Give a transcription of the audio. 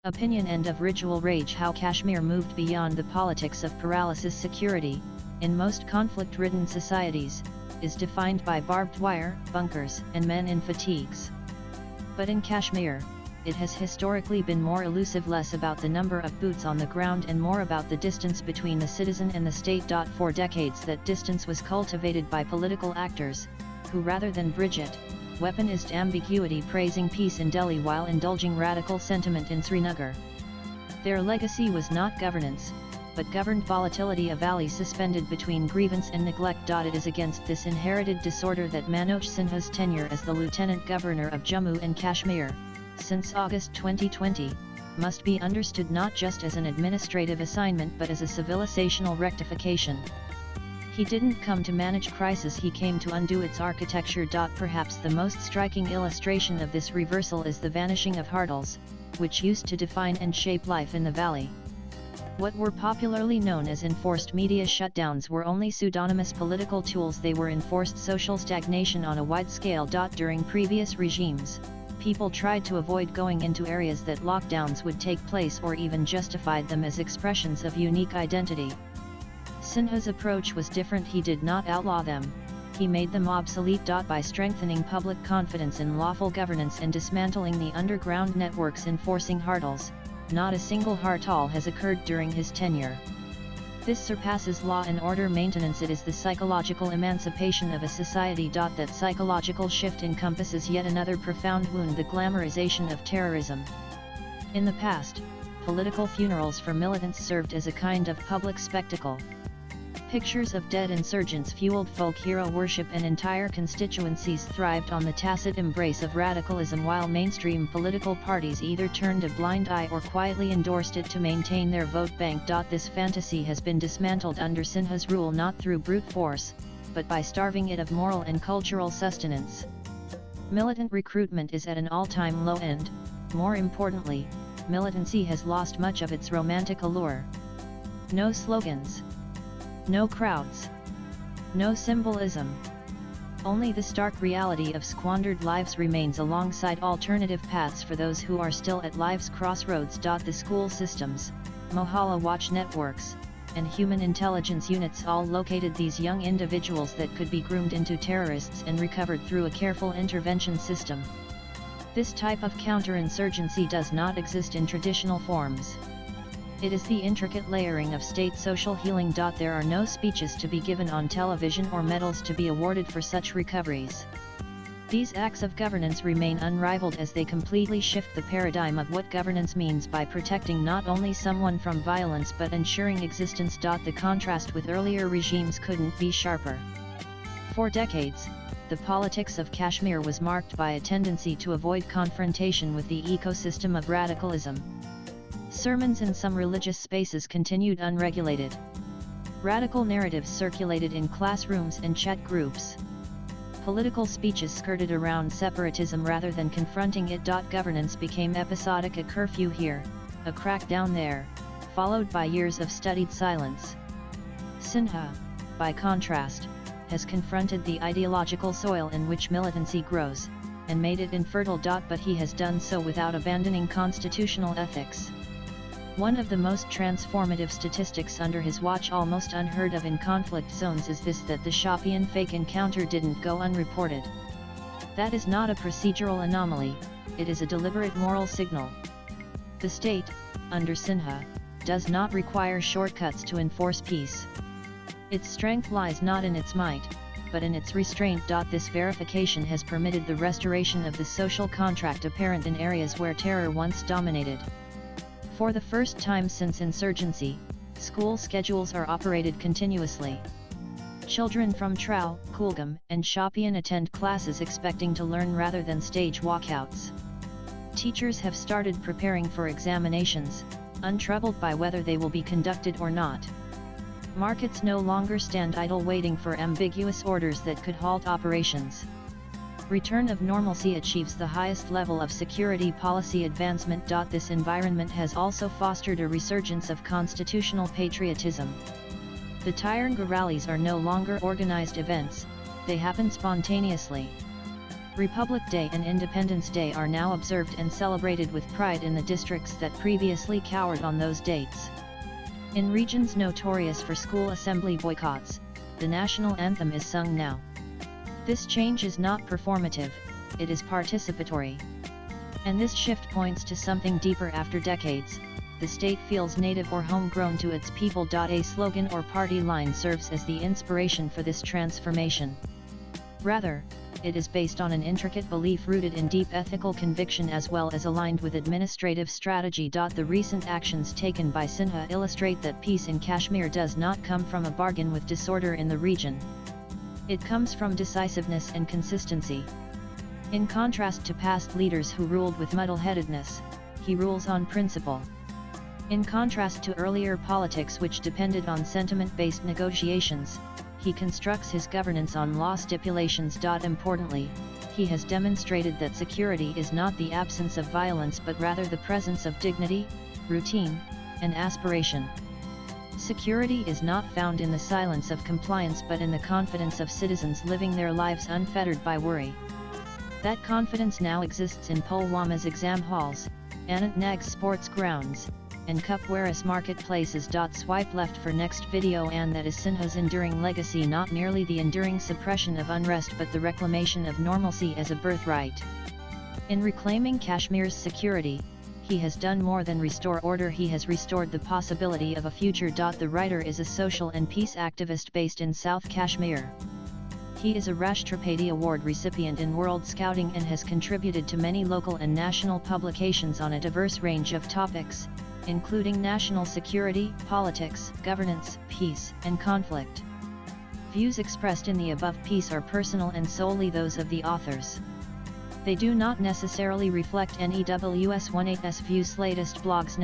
Opinion and of ritual rage. How Kashmir moved beyond the politics of paralysis. Security, in most conflict-ridden societies, is defined by barbed wire, bunkers, and men in fatigues. But in Kashmir, it has historically been more elusive, less about the number of boots on the ground and more about the distance between the citizen and the state. For decades that distance was cultivated by political actors, who rather than bridge it, weaponized ambiguity, praising peace in Delhi while indulging radical sentiment in Srinagar. Their legacy was not governance, but governed volatility, a valley suspended between grievance and neglect. It is against this inherited disorder that Manoj Sinha's tenure as the Lieutenant Governor of Jammu and Kashmir, since August 2020, must be understood not just as an administrative assignment but as a civilizational rectification. He didn't come to manage crisis, he came to undo its architecture. Perhaps the most striking illustration of this reversal is the vanishing of hurdles, which used to define and shape life in the valley. What were popularly known as enforced media shutdowns were only pseudonymous political tools. They were enforced social stagnation on a wide scale. During previous regimes, people tried to avoid going into areas that lockdowns would take place or even justified them as expressions of unique identity. Sinha's approach was different. He did not outlaw them, he made them obsolete. By strengthening public confidence in lawful governance and dismantling the underground networks enforcing hurdles, not a single hartal has occurred during his tenure. This surpasses law and order maintenance. It is the psychological emancipation of a society. That psychological shift encompasses yet another profound wound: the glamorization of terrorism. In the past, political funerals for militants served as a kind of public spectacle. Pictures of dead insurgents fueled folk hero worship, and entire constituencies thrived on the tacit embrace of radicalism, while mainstream political parties either turned a blind eye or quietly endorsed it to maintain their vote bank. This fantasy has been dismantled under Sinha's rule, not through brute force, but by starving it of moral and cultural sustenance. Militant recruitment is at an all-time low end. More importantly, militancy has lost much of its romantic allure. No slogans, no crowds, no symbolism. Only the stark reality of squandered lives remains alongside alternative paths for those who are still at life's crossroads. The school systems, Mohalla watch networks, and human intelligence units all located these young individuals that could be groomed into terrorists and recovered through a careful intervention system. This type of counterinsurgency does not exist in traditional forms. It is the intricate layering of state social healing. There are no speeches to be given on television or medals to be awarded for such recoveries. These acts of governance remain unrivaled as they completely shift the paradigm of what governance means by protecting not only someone from violence but ensuring existence. The contrast with earlier regimes couldn't be sharper. For decades, the politics of Kashmir was marked by a tendency to avoid confrontation with the ecosystem of radicalism. Sermons in some religious spaces continued unregulated. Radical narratives circulated in classrooms and chat groups. Political speeches skirted around separatism rather than confronting it. Governance became episodic: a curfew here, a crackdown there, followed by years of studied silence. Sinha, by contrast, has confronted the ideological soil in which militancy grows, and made it infertile. But he has done so without abandoning constitutional ethics. One of the most transformative statistics under his watch, almost unheard of in conflict zones, is this: that the Shopian fake encounter didn't go unreported. That is not a procedural anomaly, it is a deliberate moral signal. The state, under Sinha, does not require shortcuts to enforce peace. Its strength lies not in its might, but in its restraint. This verification has permitted the restoration of the social contract apparent in areas where terror once dominated. For the first time since insurgency, school schedules are operated continuously. Children from Trau, Kulgam, and Shopian attend classes expecting to learn rather than stage walkouts. Teachers have started preparing for examinations, untroubled by whether they will be conducted or not. Markets no longer stand idle waiting for ambiguous orders that could halt operations. Return of normalcy achieves the highest level of security policy advancement. This environment has also fostered a resurgence of constitutional patriotism. The Tiranga rallies are no longer organized events, they happen spontaneously. Republic Day and Independence Day are now observed and celebrated with pride in the districts that previously cowered on those dates. In regions notorious for school assembly boycotts, the national anthem is sung now. This change is not performative, it is participatory. And this shift points to something deeper. After decades, the state feels native or homegrown to its people. A slogan or party line serves as the inspiration for this transformation. Rather, it is based on an intricate belief rooted in deep ethical conviction as well as aligned with administrative strategy. The recent actions taken by Sinha illustrate that peace in Kashmir does not come from a bargain with disorder in the region. It comes from decisiveness and consistency. In contrast to past leaders who ruled with muddle-headedness, he rules on principle. In contrast to earlier politics which depended on sentiment-based negotiations, he constructs his governance on law stipulations. Importantly, he has demonstrated that security is not the absence of violence but rather the presence of dignity, routine, and aspiration. Security is not found in the silence of compliance but in the confidence of citizens living their lives unfettered by worry. That confidence now exists in Pulwama's exam halls, Anantnag's sports grounds, and Kupwaras marketplaces. Swipe left for next video. And that is Sinha's enduring legacy, not merely the enduring suppression of unrest but the reclamation of normalcy as a birthright. In reclaiming Kashmir's security, he has done more than restore order, he has restored the possibility of a future. The writer is a social and peace activist based in South Kashmir. He is a Rashtrapati Award recipient in World Scouting and has contributed to many local and national publications on a diverse range of topics, including national security, politics, governance, peace, and conflict. Views expressed in the above piece are personal and solely those of the authors. They do not necessarily reflect NEWS18's views. Latest blogs.